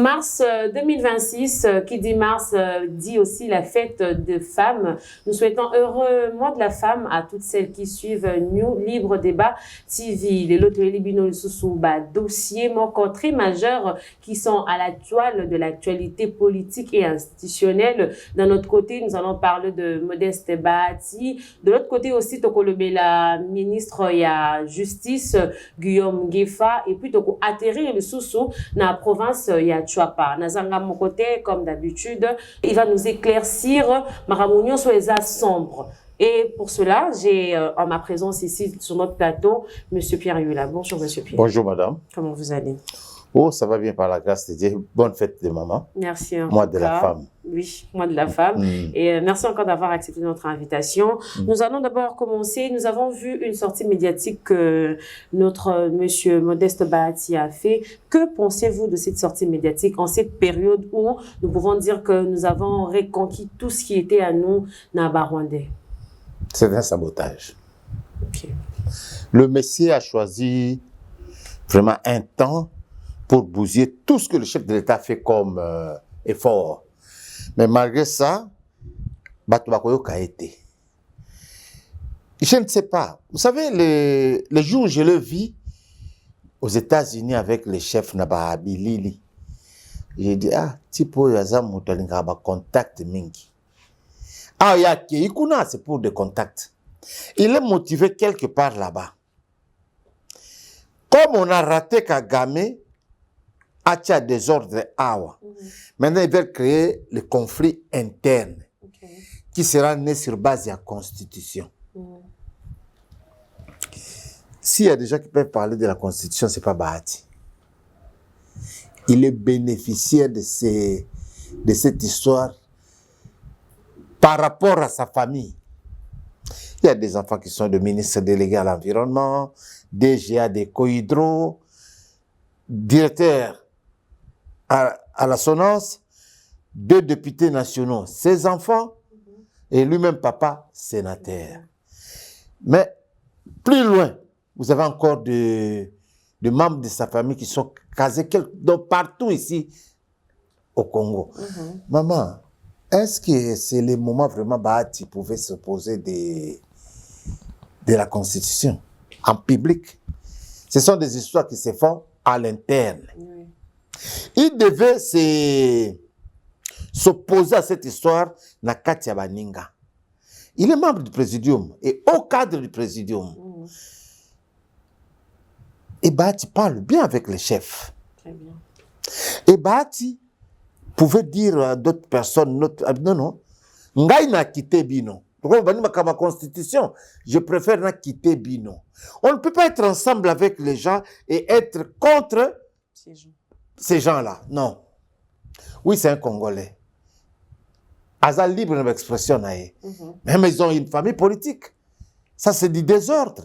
Mars 2026, qui dit mars, dit aussi la fête de femmes. Nous souhaitons heureux mois de la femme à toutes celles qui suivent New Libre Débat TV. Les lots libino sous dossiers manquants très majeurs qui sont à la toile de l'actualité politique et institutionnelle. D'un autre côté, nous allons parler de Modeste Bahati. De l'autre côté aussi, Tokolobe, la ministre il y a justice, Guillaume Gueffa, et puis Toko atterrir le sous-sous dans la province il y a Chuapa. Nazanga mon côté, comme d'habitude, il va nous éclaircir Maramounion sur les as sombres. Et pour cela, j'ai en ma présence ici sur notre plateau, Monsieur Pierre Yula. Bonjour Monsieur Pierre. Bonjour Madame. Comment vous allez? Oh, ça va bien par la grâce de Dieu. Bonne fête de maman. Merci. Mois de la femme. Oui, mois de la femme. Et merci encore d'avoir accepté notre invitation. Nous allons d'abord commencer. Nous avons vu une sortie médiatique que notre monsieur Modeste Bahati a fait. Que pensez-vous de cette sortie médiatique en cette période où nous pouvons dire que nous avons reconquis tout ce qui était à nous dans Barwandais? C'est un sabotage. Okay. Le Messie a choisi vraiment un temps pour bousiller tout ce que le chef de l'État fait comme effort. Mais malgré ça, Batubakoyo a été. Je ne sais pas. Vous savez, les jours où je le vis aux États-Unis avec le chef Nabahabi Lili, j'ai dit, tipo yazam mutalinga ba contact mingi. Ikuna, c'est pour des contacts. Il est motivé quelque part là-bas. Comme on a raté Kagame, Atia désordre Awa. Maintenant, ils veulent créer le conflit interne qui sera né sur base de la Constitution. S'il y a des gens qui peuvent parler de la Constitution, ce n'est pas Bahati. Il est bénéficiaire de cette histoire par rapport à sa famille. Il y a des enfants qui sont de ministres délégués à l'environnement, DGA des Cohydro, directeur à la SONAS, 2 députés nationaux, ses enfants, et lui-même papa, sénateur. Mais plus loin, vous avez encore des membres de sa famille qui sont casés partout ici au Congo. Maman, est-ce que c'est le moment vraiment Bahati pouvait s'opposer de la Constitution en public? Ce sont des histoires qui se font à l'interne. Il devait s'opposer à cette histoire na Katia Baninga. Il est membre du Présidium et au cadre du Présidium. Et Bahati parle bien avec les chefs. Très bien. Et Bahati pouvait dire à d'autres personnes, non, ngai na quitté bino. Ma constitution, je préfère na quitter bino. On ne peut pas être ensemble avec les gens et être contre ces gens-là. Non. Oui, c'est un Congolais. Aza libre d'expression. Mais ils ont une famille politique. Ça, c'est du désordre.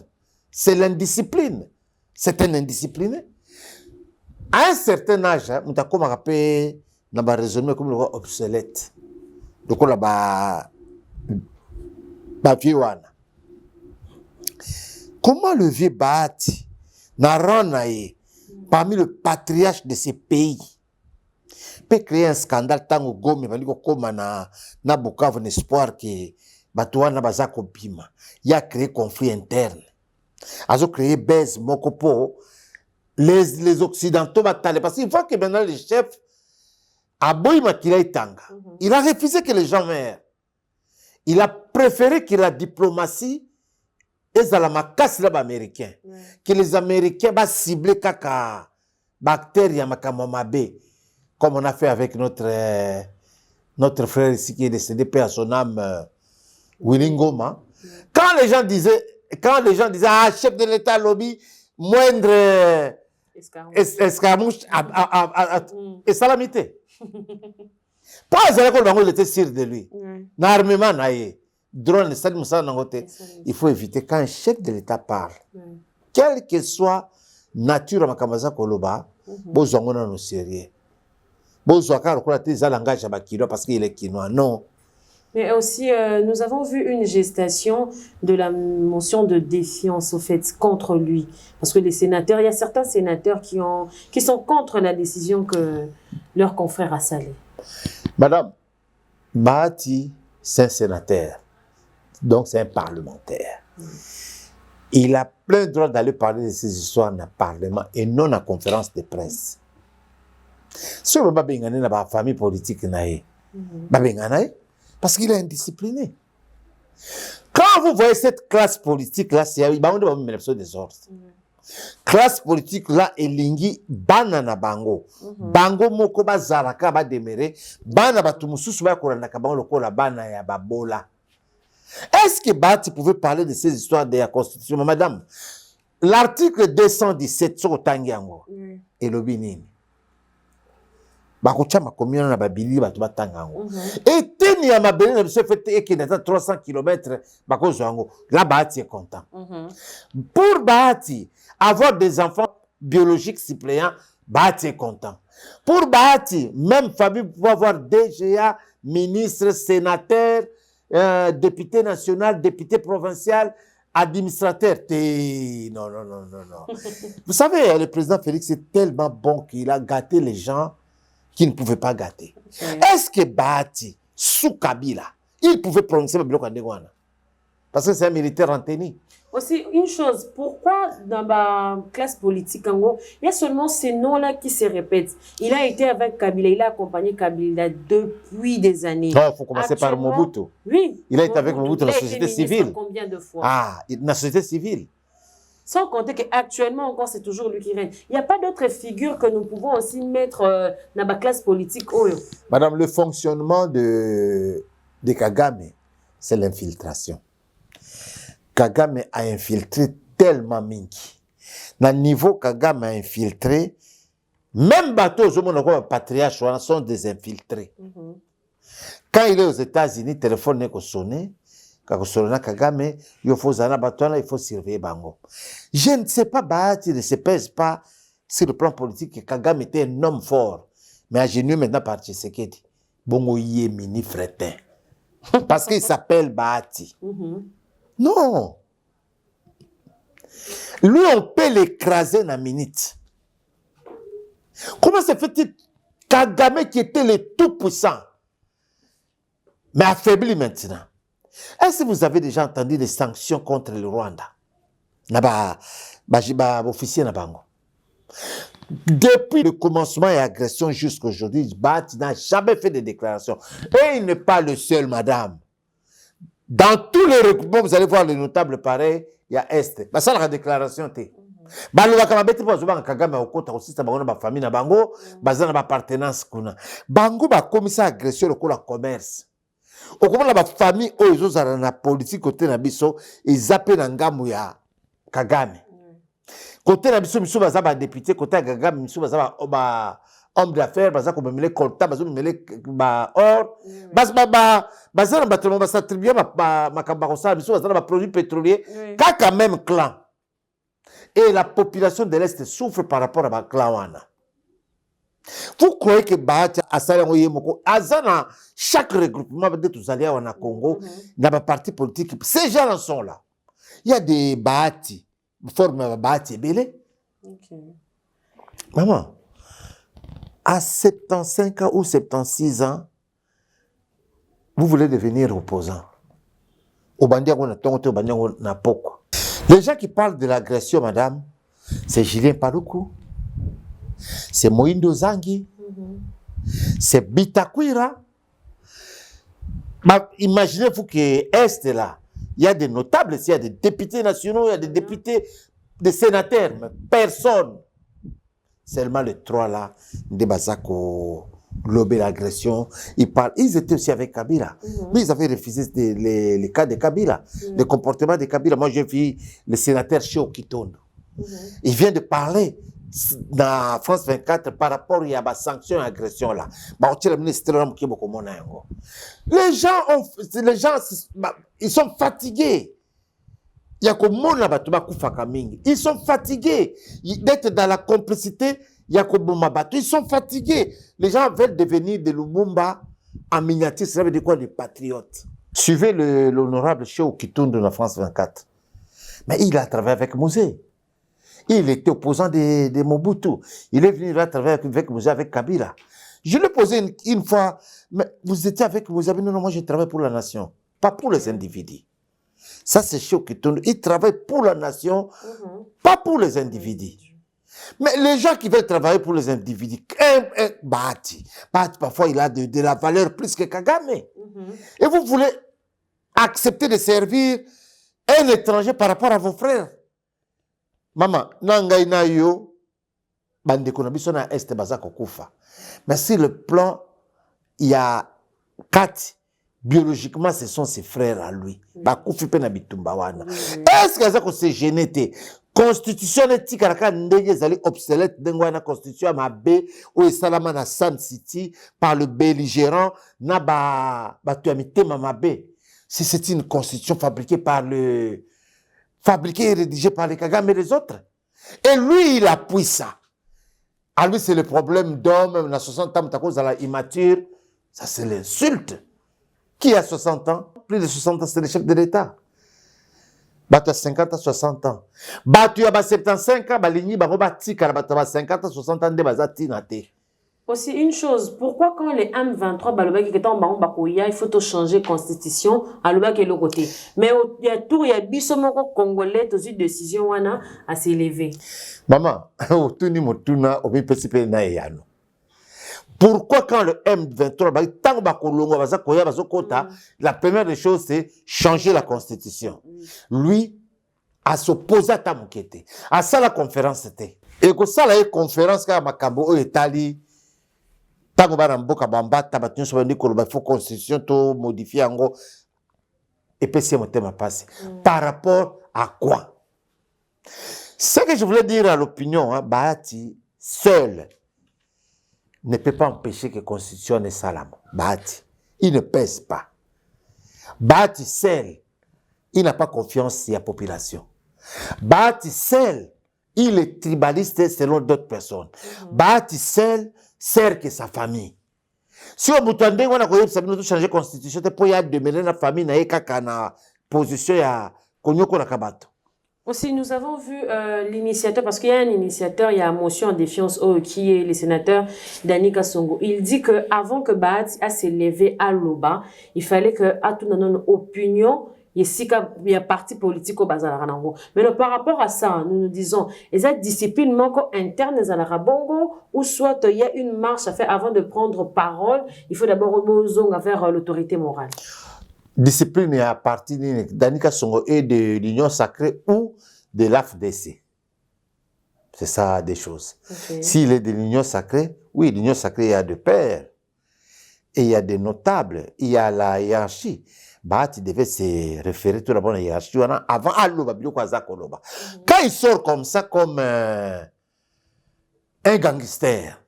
C'est l'indiscipline. C'est un indiscipliné. À un certain âge, on a comme rappelé dans le raisonnement comme le obsolète. Donc on a comment le vieux Bahati n'a rendu parmi le patriarche de ces pays peut créer un scandale tant au Gomé, comme na Bukavu un espoir que Batouana Bazako Bima. Il a créé conflit interne. Il a créé baisse Mokopo. Les Occidentaux battent parce qu'il faut que maintenant les chefs Aboïma Tanga. Il a refusé que les gens meurent. Il a préféré que la diplomatie est à la macasse américain. Que les Américains va cibler kaka bactéries à Makamamabe, comme on a fait avec notre frère ici qui est décédé, paix à son âme, Willingoma. Quand les gens disaient, chef de l'État lobby, moindre escarmouche et salamité. Pas il était sûr de lui. L'armement, drone, il faut éviter quand un chef de l'État parle, quelle que soit nature à Makamaza Koloba, besoin de nous sérieux. Besoin de langage parce qu'il est quinois. Non. Mais aussi, nous avons vu une gestation de la motion de défiance au fait contre lui. Parce que les sénateurs, il y a certains sénateurs qui sont contre la décision que leurs confrères à Salé? Madame, Bahati, c'est un sénateur, donc c'est un parlementaire. Il a plein droit d'aller parler de ces histoires dans le Parlement et non en conférence de presse. Si on ne peut pas dans la famille politique, parce qu'il est indiscipliné. Quand vous voyez cette classe politique-là, c'est une désordre. Classe politique là elingi bana na bango bango moko bazaraka ba demere bana batu mususu ba kolanda ka bango lokola bana ya babola. Est-ce que Bahati pouvait parler de ces histoires de la Constitution, madame? L'article 217 sur Tangiango et l'obinini bakucha makomino na babili batu batangango et teni ya mabele na biso fait et qui est à 300 km bakozwango là Bahati est content. Pour Bahati avoir des enfants biologiques suppléants, Bahati est content. Pour Bahati, même famille pour avoir DGA, ministre, sénateur, député national, député provincial, administrateur. Non. Vous savez, le président Félix est tellement bon qu'il a gâté les gens qui ne pouvaient pas gâter. Est-ce que Bahati, sous Kabila, il pouvait prononcer le bloc en Dégouana? Parce que c'est un militaire renseigné. Aussi, une chose, pourquoi dans la classe politique, en gros, il y a seulement ces noms-là qui se répètent. Il a été avec Kabila, il a accompagné Kabila depuis des années. Il faut commencer par Mobutu. Oui. Il a été avec Mobutu dans la société civile. Combien de fois? Dans la société civile. Sans compter qu'actuellement encore, c'est toujours lui qui règne. Il n'y a pas d'autres figures que nous pouvons aussi mettre dans la classe politique. Madame, le fonctionnement de Kagame, c'est l'infiltration. Kagame a infiltré tellement Minki. Dans le niveau Kagame a infiltré, même bateaux aux patriarches sont des infiltrés. Quand il est aux États-Unis, le téléphone n'est pas sonné. Quand on Kagame, il faut surveiller Bango. Je ne sais pas, Bahati ne se pèse pas sur le plan politique que Kagame était un homme fort. Mais à genoux maintenant par Tshisekedi. Bongo Yemini Fretin. Parce qu'il s'appelle Bahati. Non. Lui, on peut l'écraser dans une minute. Comment se fait-il Kagame qui était le tout-puissant, mais affaibli maintenant? Est-ce que vous avez déjà entendu des sanctions contre le Rwanda? Officier Nabango. Depuis le commencement et l'agression jusqu'à aujourd'hui, Bahati n'a jamais fait de déclaration. Et il n'est pas le seul, madame. Dans tous les regroupements, vous allez voir les notables pareils, il y a Est. Ça, la déclaration, t'es. Kagame okota aussi ça ba famille na bango bazana ba partenance kuna bango ba commissaire agression le la commerce okomona ba famille oyo zozala na politique côté na biso ezape na ngamu ya Kagame côté na biso baza ba député côté ya Kagame biso baza ba homme d'affaires baza ko memele colta baza memele ba or baza na bato ba s'attribuer makamba ko ça biso baza na ba produits pétroliers kaka même clan. Et la population de l'Est souffre par rapport à la clan. Vous croyez que Bahati a Azana, chaque regroupement de tous alliés en Congo, dans la parti politique, ces gens sont là. Il y a des Bahati, forme Bahati Belé. Maman, à 75 ans ou 76 ans, vous voulez devenir opposant. Au Bandia, on a tonté, au Bandia, on a beaucoup. Les gens qui parlent de l'agression, madame, c'est Julien Paluku, c'est Moïndo Zangi, c'est Bitakwira. Imaginez-vous que Est là, il y a des notables, il y a des députés nationaux, il y a des députés, des sénateurs, mais personne. Seulement les trois là, des Bazako, lobé l'agression, ils étaient aussi avec Kabila. Mais ils avaient refusé les cas de Kabila, le comportement de Kabila. Moi, j'ai vu le sénateur Chio Kitondo. Il vient de parler dans France 24 par rapport à la sanction et l'agression là. Les gens, ils sont fatigués. Ils sont fatigués d'être dans la complicité. Ils sont fatigués. Les gens veulent devenir de Lumumba en miniature. Ça veut dire quoi, les patriotes? Suivez l'honorable Chio Kitondo de la France 24. Mais il a travaillé avec Mosé. Il était opposant de Mobutu. Il est venu là travailler avec Mosé, avec Kabila. Je lui ai posé une fois, mais vous étiez avec vos amis? Non, moi je travaille pour la nation, pas pour les individus. Ça, c'est chaud qui tourne. Il travaille pour la nation, pas pour les individus. Mais les gens qui veulent travailler pour les individus, Bahati, parfois il a de la valeur plus que Kagame. Et vous voulez accepter de servir un étranger par rapport à vos frères. Maman, nangai na yo, bandeko na biso na este bazako kufa. Mais sur le plan, il y a 4. Biologiquement, ce sont ses frères à lui. Bakufi pe na bitumba wana. Est-ce que ça se gêné te? Constitution est karaka ndenge zali obsolète dengwana constitution mabe ou salama na Sun City par le belligérant na ba tuamite mamabe. Si c'est une constitution fabriquée et rédigée par les Kagame et les autres. Et lui, il appuie ça. À lui, c'est le problème d'homme, même à 60 ans, à cause de la immature. Ça, c'est l'insulte. Qui a 60 ans? Plus de 60 ans, c'est le chef de l'État. Batu a 50 à 60 ans. Batu a 75 ans, balini, barobati, karabata 50 à 60 ans, de bazati nate. Aussi, une chose, pourquoi quand les M23, balobaki qui est en bakoya, il faut tout changer la constitution, alobaki est le côté. Mais il y a tout, il y a bisomoko congolais, aussi décision wana à s'élever. Maman, otuni motuna, obi pesipe na yano. Pourquoi quand le M23, tant bakolongo, bazakoya, bazokota, la première des choses, c'est changer la constitution. Lui, à s'opposer à Tamukete. À ça, la conférence, c'était. Et que ça, la conférence, quand Makambo, Etali, tango bana mboka bambata batunyo so bandi koloba faut constitution to modifier ngo et puis c'est mon thème passé par rapport à quoi? Ce que je voulais dire à l'opinion, Bahati seul ne peut pas empêcher que la constitution ne salame. Bahati, il ne pèse pas. Bahati seul, il n'a pas confiance en la population. Bahati seul, il est tribaliste selon d'autres personnes. Bahati seul sert que sa famille. Si on m'entend on a changer la constitution, pour y demeurer la famille na position ya konyoko na kabato. Aussi, nous avons vu l'initiateur, parce qu'il y a un initiateur, il y a motion en défiance qui est le sénateur Dani Kasongo. Il dit que avant que Bahati a s'élevé à l'Oba, il fallait que à tout notre opinion, il y a parti politique au Bazarango. Mais par rapport à ça, nous nous disons, il y a discipline interne des Bongo, ou soit il y a une marche à faire avant de prendre parole, il faut d'abord faire l'autorité morale. Discipline est à partir d'Anika Songo et de l'Union sacrée ou de l'AFDC. C'est ça des choses. Okay. S'il est de l'Union sacrée, oui, l'Union sacrée, il y a des pères, et il y a des notables, il y a la hiérarchie. Bahati devait se référer tout d'abord à la hiérarchie avant Aloba, quand il sort comme ça, comme un gangster,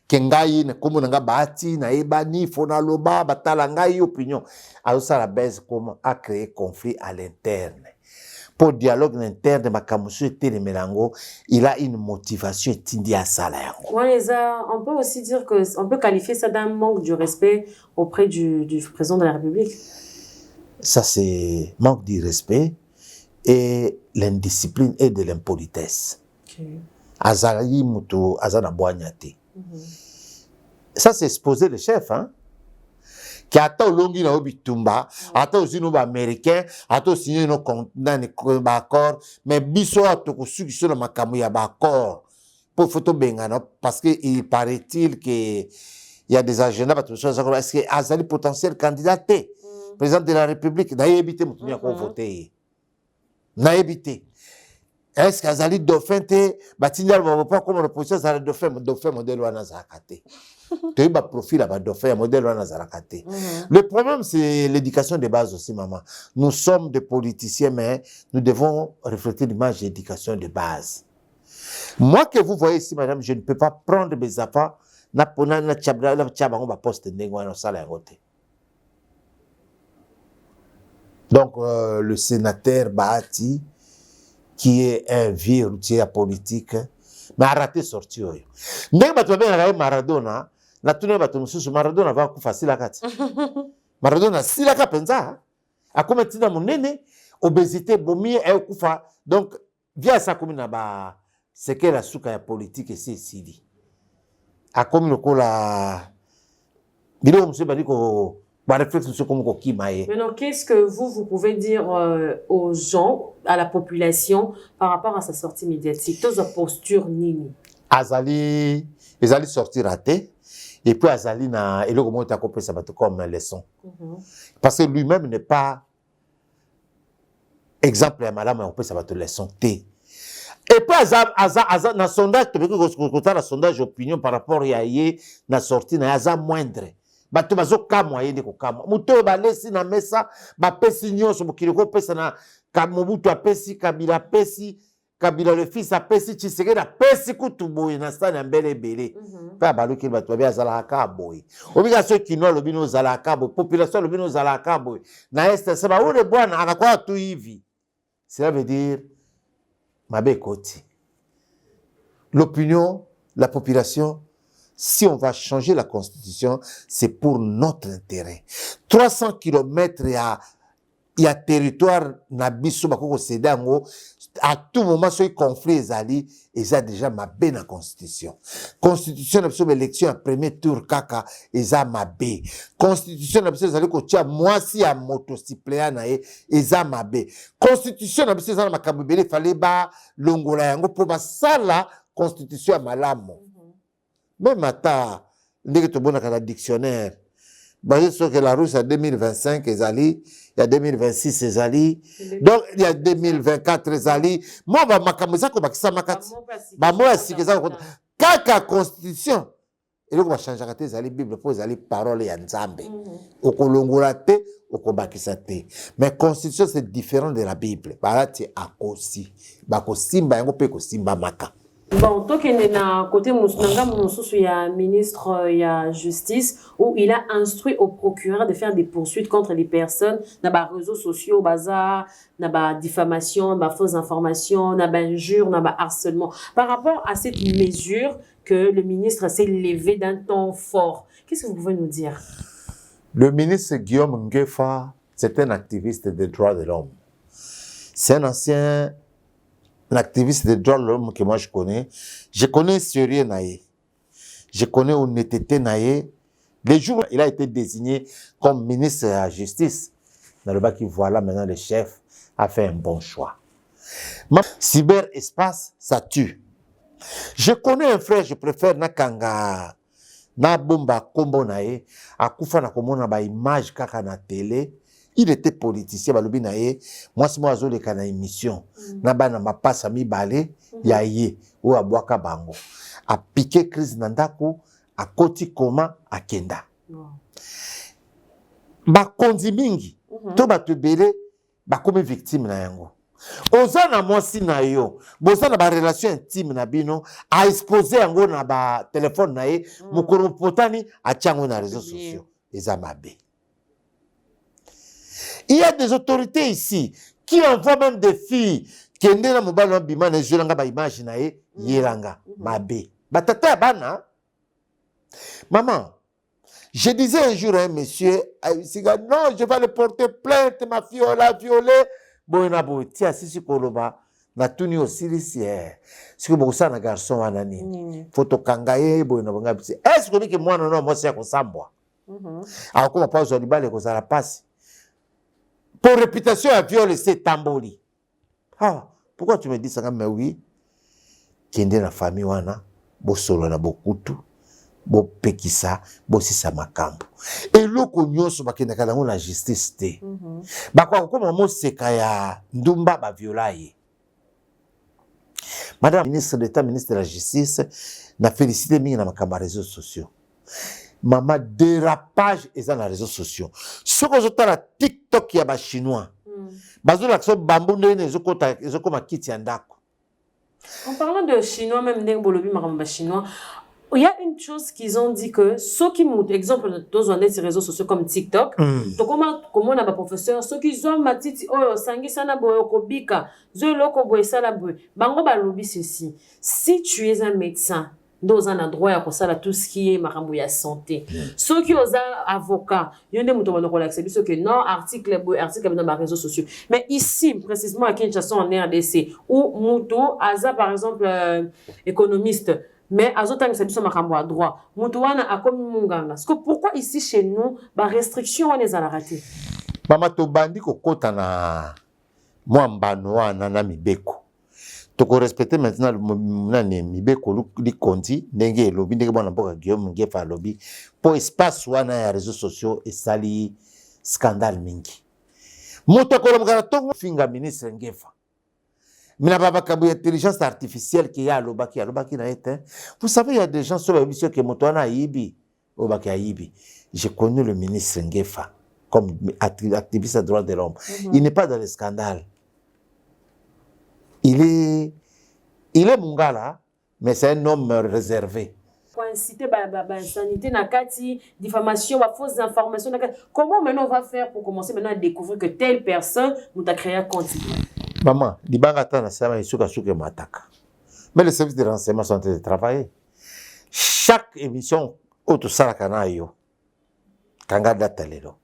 Kengai, comme on a Bahati, Naebani, Fonaloba, Batalangai, opinion, alors ça la baisse comme a créé conflit à l'interne. Pour dialogue interne de Makamusu et Télémélango, il a une motivation tindie à ça. On peut aussi dire qu'on peut qualifier ça d'un manque de respect auprès du président de la République. Ça, c'est manque de respect et l'indiscipline et de l'impolitesse. Azali Mutu, Azana Boagnate. Ça, c'est exposer le chef, hein? Qui attend longi na obitumba, attend aussi nos américains, attend signer nos accords, mais biso atoko suki sur ma kamuya accord pour photo bengana parce que il paraît-il que il y a des agendas est-ce que Azali potentiel candidat président de la République n'a évité mutunia ko voter. N'a évité. Est-ce qu'Azali dauphin te batinyal va pas comme l'opposition Azali dauphin modèle wana zakate. Tu as profil à dauphin modèle wana zakate. Le problème c'est l'éducation de base aussi maman. Nous sommes des politiciens mais nous devons refléter l'image d'éducation de base. Moi que vous voyez ici madame, je ne peux pas prendre mes affaires na pona na chabla na chabango ba poste ndengwa na sala ngote. Donc le sénateur Bahati qui est un vieux routier politique, mais a raté sorti. Ndenge bato bien Maradona, na tuna bato mususu Maradona va ku facile akati. Maradona sila ka penza, a kometina munene, obésité bomi e kufa. Donc via ça comme na ba c'est que la souka ya politique c'est sidi. a comme le cola bilo monsieur badiko ba réflexion comme ko kimaye. Maintenant, qu'est-ce que vous pouvez dire aux gens, à la population, par rapport à sa sortie médiatique? Tous en posture nini? Azali sorti raté. Et puis Azali na eloko mo ta kopé ça comme leçon. Parce que lui-même n'est pas exemple à madame on peut ça va te leçon T. Et puis Aza na sondage tu peux que la sondage opinion par rapport à yé na sortie na Aza moindre. Bato bazo kamwa yende ko kamwa. Muto ba lesi na mesa ba pesi nyonso mokili ko pesa na Mobutu apesi Kabila pesi Kabila le fils apesi Tshisekedi apesi kutuboye na stade ya mbele ebele. Pa baluki bato ba azala ka boye. Obika so kino lobino zala ka boye, population lobino zala ka boye. Na est ça ba ule bwana anakuwa tu hivi. Cela veut dire mabe koti. L'opinion, la population, si on va changer la constitution, c'est pour notre intérêt. 300 km il y a territoire nabiso bakoko sedango à tout moment ce conflit ezali eza déjà mabé na constitution. Constitution na biso élection à premier tour kaka eza mabé. Constitution na biso ezali ko tia mwasi ya moto suppléant na ye eza mabé. Constitution na biso ezali makambo belé fallait ba longola yango po basala constitution ya malamu. Même ata ndenge to bona ka dictionnaire basé sur que la Russie en 2025 ezali, il y a 2026 ezali, donc il y a 2024 ezali. Moi ba makamisa ko bakisa makati. Ba moi sikeza ko kaka constitution. Et donc va changer kate ezali Bible pour ezali parole ya Nzambe. Okolongola te, okobakisa te. Mais constitution c'est différent de la Bible. Balati akosi. Bako simba yango pe ko simba maka. Bon, toi qui est à côté il y a un ministre il y a justice où il a instruit au procureur de faire des poursuites contre les personnes dans les réseaux sociaux, bazar, dans la diffamation, dans fausses informations, dans injures, dans harcèlement. Par rapport à cette mesure que le ministre s'est levé d'un ton fort, qu'est-ce que vous pouvez nous dire? Le ministre Guillaume Ngefa, c'est un activiste des droits de l'homme. C'est un ancien l'activiste des droits de l'homme que moi je connais. Je connais sérieux naïe. Je connais honnêteté naïe. Les jours où il a été désigné comme ministre de la Justice, dans le bas qui voilà maintenant le chef a fait un bon choix. Cyberespace, ça tue. Je connais un frère, je préfère Nakanga, na bomba kombo naïe, à Koufa na komona ba image kaka na télé. Il était politicien, balobi na ye. Moi, c'est moi azole kana émission. Na ba na mapasa mi balé, ya ye, ou a boaka bango. A piqué crise nandako, a koti koma, a kenda. Ba kondi mingi, to ba te belé, ba comme victime na yango. Oza na mwasi na yo, boza na ba relation intime na bino, a exposé yango na ba téléphone na ye, mukoro potani, a tiango na réseaux sociaux. Eza mabe. Il y a des autorités ici qui envoient même des filles qui ont des mobile bima na jolanga ba image na ye yelanga mabe. Batata bana. Maman, je disais un jour à un monsieur, non, je vais le porter plainte, ma fille on l'a violée. Bon na bo tia sisi koloba na tuni osirisi siko bosa na garçon wana nini. Photo kangaye bo na bonga bisi. Est-ce que moi non moi c'est ko sambwa. Alors comment pas aujourd'hui ba le ko sala passe. Pour réputation à viol, c'est tamboli. Ah, pourquoi tu me dis ça? Mais oui, kende na famille wana, bo solo na bokutu, bo pekisa, bo sisa makambo. Et loko nyonso bakenda kala la justice te. Bakwa ko mo seka ya ndumba ba violaye. Madame ministre d'État, ministre de la Justice, na félicité mingi na makamba réseaux sociaux. Maman dérapage et dans les réseaux sociaux. Ce que je la TikTok ya ba chinois. Bazo la so bambu ndene ezoko makiti andako. En parlant de chinois même ndenge bolobi makamba chinois, il y a une chose qu'ils ont dit que ceux qui montent exemple dans les réseaux sociaux comme TikTok, to comment on a ba professeur ceux qui ont matiti oh sangisa na boyo kobika, zo loko boy sala boy. Bango ba lobi ceci. Si tu es un médecin dans un endroit à ça tout ce qui est marambo ya santé. Ceux qui osent avocat, il y a des moutons qui l'acceptent ce que non article dans les réseaux sociaux. Mais ici précisément à Kinshasa en RDC où mouton asa par exemple économiste mais azotanga biso makambo à droit mutu wana akomi munganga parce que pourquoi ici chez nous ba restriction wana ezalaka te mama tobandi kokota na mwa mbano wana na mibeko tokorespecte maintenant nani mibeko likondi ndenge elobi ndenge mwana mboka Guillaume Ngefa alobi po espace wana ya réseaux sociaux esali scandale mingi moto akolomaka ntongo finga ministre Ngefa mina babakabu ya intelligence artificielle qui alobaki na ete vous savez il y a des gens sur la mission que moto wana ayibi obaki ayibi j'ai connu le ministre Ngefa comme activiste à droit de l'homme il n'est pas dans le scandale. Il est mungala, mais c'est un homme réservé. Pour inciter insanité, nakati, diffamation, fausses informations. Comment maintenant on va faire pour commencer maintenant à découvrir que telle personne nous a créé un compte? Maman, mais les services de renseignement sont en train de travailler. Chaque émission, autosarakanayo, kanga data lelo.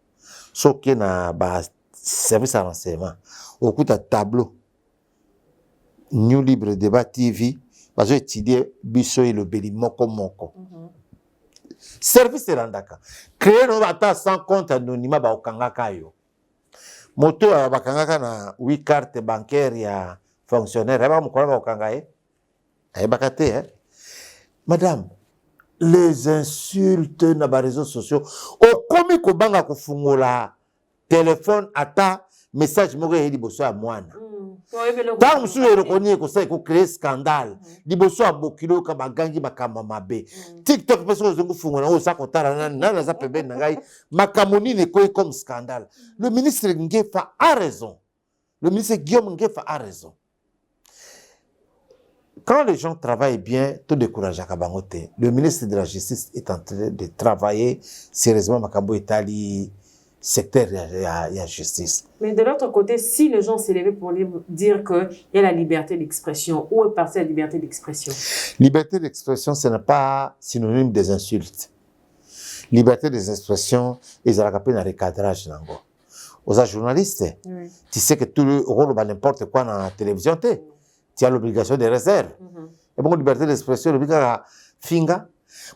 Soke na ba service de renseignement, au coup de tableau. New Libre Débat TV, parce que étudier biso et le beli moko. Service de randaka. Créer nos bata sans compte anonymat ba okangaka yo. Moto ba kangaka na 8 cartes bancaires ya fonctionnaire ba mukona ba okanga eh bakate madame les insultes na ba réseaux sociaux okomi ko banga ko fungola téléphone ata message moko yeli boso ya mwana. Tant que vous reconnaissez que ça crée scandale, di boso abokilo ka bagangi bakama mabe. TikTok parce que vous fungona o sa kotara na za pebe na ngai makamoni ne koy comme scandale. Le ministre Ngefa a raison. Le ministre Guillaume Ngefa a raison. Quand les gens travaillent bien, tout décourage à Kabangote. Le ministre de la Justice est en train de travailler sérieusement makambo etali secteur de la justice. Mais de l'autre côté, si les gens s'élevaient pour dire qu'il y a la liberté d'expression, où est partie la liberté d'expression? Liberté d'expression, ce n'est pas synonyme des insultes. Liberté des expressions, ils ont rappelé un recadrage. Aux journalistes, oui. Tu sais que tout le rôle, n'importe quoi dans la télévision, tu as l'obligation de réserve. Et bon, liberté d'expression, l'obligation à finga.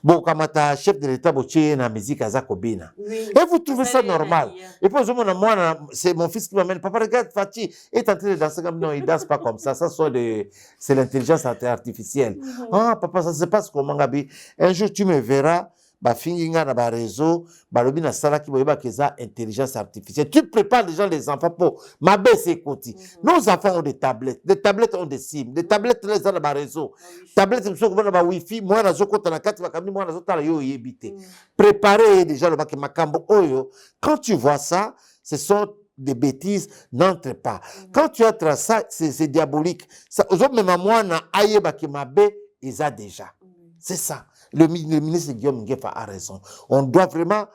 Bon, comme ta chef de l'État, na musique à Zakobina. Et vous trouvez ça normal? Et puis, moi, c'est mon fils qui m'amène. Papa, regarde, Fatih est en train de danser comme non, il ne danse pas comme ça. C'est l'intelligence artificielle. Ah, papa, ça se passe comment, Gabi? Un jour, tu me verras. Ba finginga na ba réseau ba lobi na sala ki boyeba keza intelligence artificielle. Tu prépares déjà les enfants pour ma baisse écoute. Nos enfants ont des tablettes ont des SIM, des tablettes les dans ba réseau. Tablettes sont comme ba wifi, moi na zokota na kati ba kamni moi na zotala yo yebité. Préparer déjà le bac makambo oyo. Quand tu vois ça, ce sont des bêtises, n'entre pas. Quand tu as ça, c'est diabolique. Ça aux autres même moi na ayeba ki mabe, ils a déjà. C'est ça. Le ministre Guillaume Ngefa a raison. On doit vraiment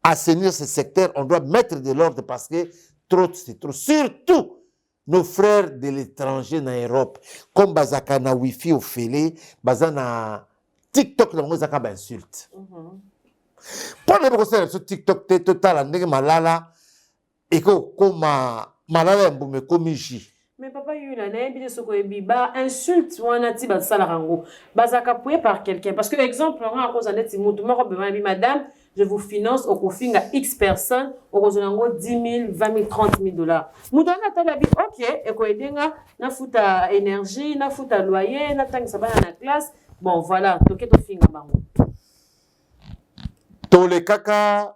assainir ce secteur, on doit mettre de l'ordre parce que trop, c'est trop. Surtout nos frères de l'étranger en Europe, comme Bazaka na Wi-Fi au Félé, Bazana TikTok, na Bazaka insulte. Pour les personnes sur TikTok, t'es total, ndenge malala, et comme malala mbume komiji. Mais papa, il y a une insulte ou un ati basalarango. Bazaka poué par quelqu'un. Parce que, exemple, on a un cause en net, madame, je vous finance au coffing à X personnes, au cause de 10 000, 20 000, 30 000 dollars. Moudon a talabi, ok, et quoi, na fouta énergie, na fouta loyer, na tang sabana na classe. Bon, voilà, toke to finga bango. Tole kaka,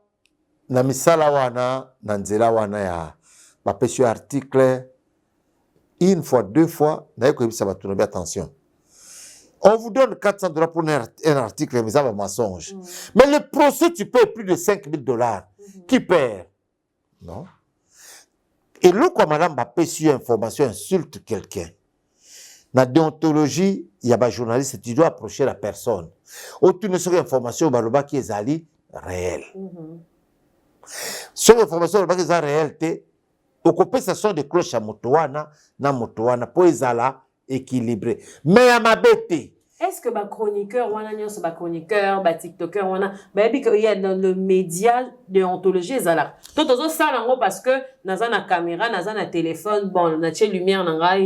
na misala wana, na nzela wana ya, bapesio article, une fois, deux fois, attention. On vous donne 400 $ pour un article, mais ça va mensonge. Mais le procès, tu payes plus de 5 000 $. Qui perd? Non. Et là, quand madame a payé sur information, insulte quelqu'un. Dans la déontologie, il y a des journalistes, tu dois approcher la personne. Aucune information, qui est réelle. Sur l'information, qui est réelle, au compensation de cloches à motoana na motoana pour ezala équilibré mais à ma bête Est-ce que les chroniqueurs, les chroniqueurs, les tiktokers, il y a dans le média de ontologie, tout ça parce que dans la caméra, dans la téléphone, bon, dans la lumière, dans la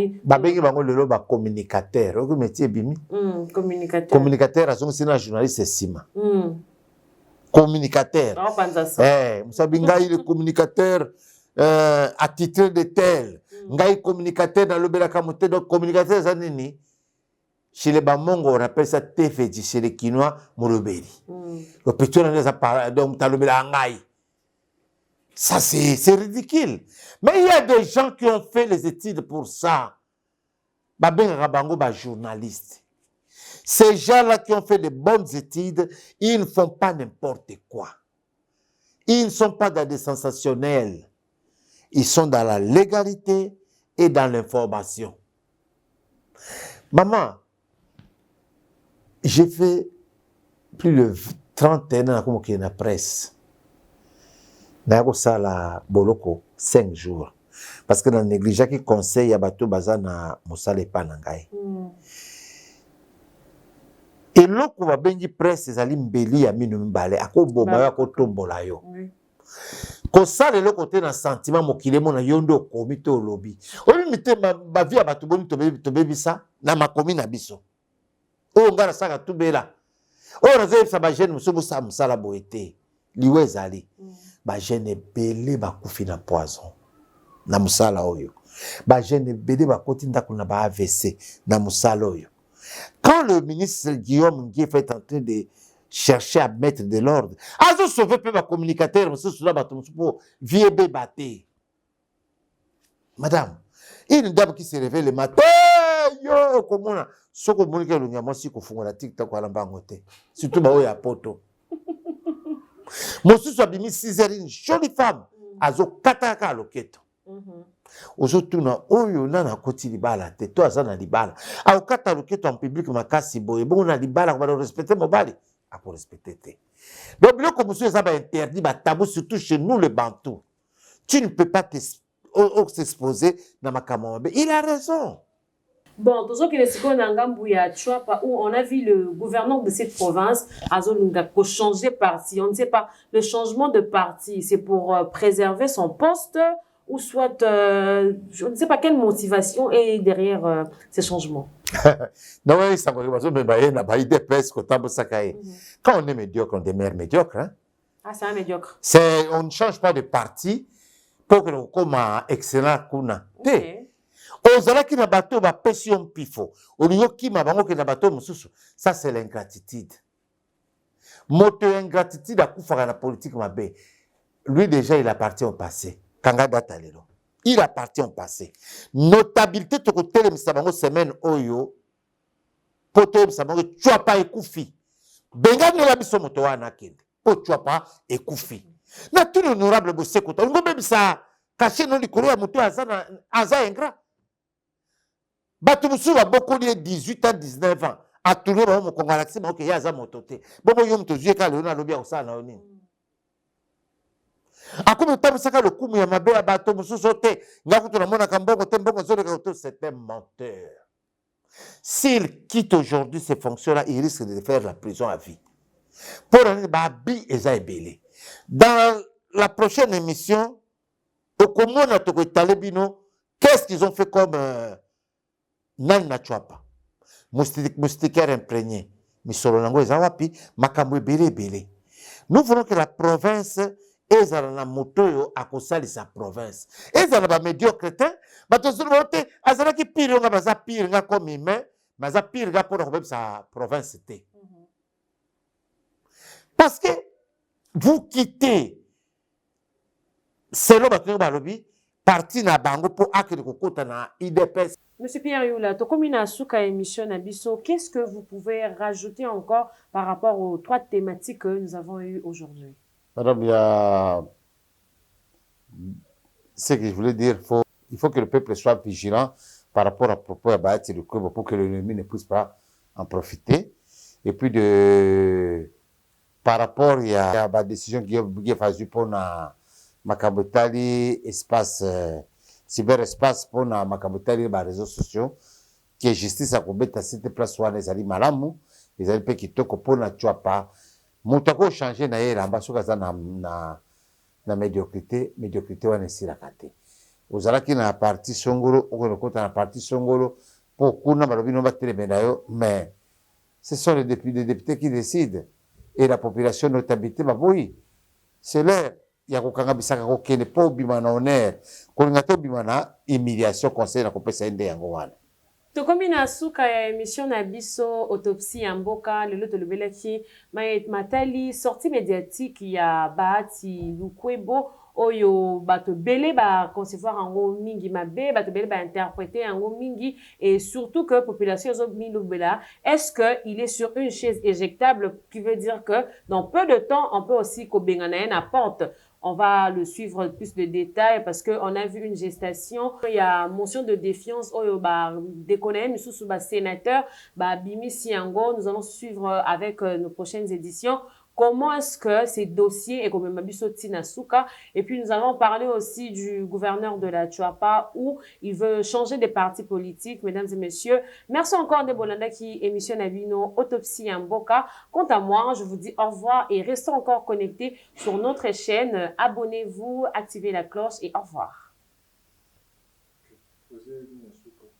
ba communicateur, au métier bimi. Communicateur. Communicateur, c'est un journaliste sima. Communicateur. Msabinga il est communicateur attitré de tel. Ngai communicateur dans le Belakamote, donc communicateur ça nini. Chez les Bamongo, on appelle ça TFG, chez les Quinois, Moloberi. Le petit on a donc Talobelangai. Ça, c'est ridicule. Mais il y a des gens qui ont fait les études pour ça. Babeng Rabango, journaliste. Ces gens-là qui ont fait de bonnes études, ils ne font pas n'importe quoi. Ils ne sont pas dans des sensationnels. Ils sont dans la légalité et dans l'information. Maman, j'ai fait plus de 31 ans comme qu'il y a la presse. Nago sala boloko 5 jours. Parce que dans le négligé qui conseille à bateau bazana musale panangai. Et loko va bengi presse zali mbeli ya minu mbale ako boba ya ko tombola yo. Ko sala loko te na sentiment mokile mona yondo komite olobi. Obi mite ba vie bato boni to bebisa na makomi na biso. O ngara saka tubela. O raze sa ba jeune musubu sa musala boete. Liwe zali. Ba jeune belé ba kufi na poison. Na musala oyo. Ba jeune belé ba koti ndako na ba AVC na musala oyo. Quand le ministre Guillaume Nguieff est en train de chercher à mettre de l'ordre, azo sauver pe ba communicateur mususu sula ba tumusu pour viebe baté. Madame, une dame qui se réveille le matin, yo komona soko monika lunya mosi ko fungola TikTok wala mbango te. Surtout ba oya poto. Mosusu abimi 6h, une jolie femme azo kataka loketo. Ozotuna oyo nana koti libala te to azana libala au kata loketo en public makasi boye bon na libala ko ba respecter mobali a pour respecter te. Donc biloko monsieur ça va interdit ba tabou surtout chez nous les bantous. Tu ne peux pas s'exposer dans ma caméra. Il a raison. Bon, tout ce qui est où on a vu le gouverneur de cette province a changé parti. On ne sait pas, le changement de parti, c'est pour préserver son poste ou soit, je ne sais pas quelle motivation est derrière ces changements. Non, oui, ça va quand on est médiocre, on demeure médiocre. Hein? Ah, c'est un médiocre. On ne change pas de parti pour que l'on comme excellent kuna. Okay. Ozalaki na bateau ba pression pifo. Oliyoki mabango ke na bateau mususu. Ça c'est l'ingratitude. Moto ingratitude akufaka na politique mabe. Lui déjà il appartient au passé. Kanga data lelo. Il appartient au passé. Notabilité to ko telemisa bango semaine oyo. Poto msabango chwa pa ekufi. Benga ne la biso moto wana kende. Po chwa pa ekufi. Na tout honorable Boseko. Ngombe bisa caché non likolo ya moto aza ingrat. Batumusu va beaucoup de 18 ans, 19 ans. A tourner dans mon congalaxie, mais ok, il y a un mototé. Bobo yom to jué quand le na lobby au sa na oni. A comme temps ça le coup mais ma belle bateau musu sauté. Ngaku to na mona kambongo tembongo zo de c'est un menteur. S'il quitte aujourd'hui ces fonctions-là, il risque de faire la prison à vie. Pour un babi et dans la prochaine émission, au Komona to talebino, qu'est-ce qu'ils ont fait comme nan na chwapa moustiquaire imprégné misolo nango ezawapi makambo ebele. Nous voulons que la province ezala na moto a kosali sa province ezala ba médiocre te bato solo te azala ki pire nga baza pire nga comme humain baza pire nga pour ko sa province te. Parce que vous quittez selo bato balobi parti na bango pour akiri kokota na IDPS. Monsieur Pierre Youla, Tokomina Souka émission Nabiso, qu'est-ce que vous pouvez rajouter encore par rapport aux 3 thématiques que nous avons eues aujourd'hui? Madame, il y a ce que je voulais dire, il faut que le peuple soit vigilant par rapport à propos à Bahati le club pour que l'ennemi ne puisse pas en profiter. Et puis par rapport il y a la décision qui est faite pour ma cabotali espace cyberespace pour na makabotali ba réseaux sociaux que justice akobeta site place wana ezali malamu ezali mpe kitoko mpona Tchwapa moto akochange na ye elamba soki aza na médiocrité wana esilaka te ozalaki na parti songolo okende kota na parti songolo mpo kuna balobi no batelemela yo mais ce sont les députés qui décident et la population notabité baboyi c'est l'heure ya kokanga bisaka kokende mpo obima na honneur kolinga te obima na humiliation conseil na kopesa ye nde yango wana tokomi na suka ya émission na biso autopsie ya mboka lelo tolobelaki matali sortie médiatique ya Bahati Lukwebo oyo bato bele ba concevoir yango mingi mabe bato bele ba interpréter yango mingi et surtout que population zo milobela est-ce que il est sur une chaise éjectable qui veut dire que dans peu de temps on peut aussi kobengana na porte. On va le suivre plus de détails parce qu'on a vu une gestation. Il y a motion de défiance. Déconner, sous sénateur, Bimi Siango. Nous allons suivre avec nos prochaines éditions. Comment est-ce que ces dossiers et comme Mabiso Tinasuka. Et puis nous allons parler aussi du gouverneur de la Tchwapa où il veut changer des partis politiques. Mesdames et messieurs, merci encore de Bolanda qui émissionne Abino Autopsie en Mboka. Quant à moi, je vous dis au revoir et restez encore connectés sur notre chaîne. Abonnez-vous, activez la cloche et au revoir.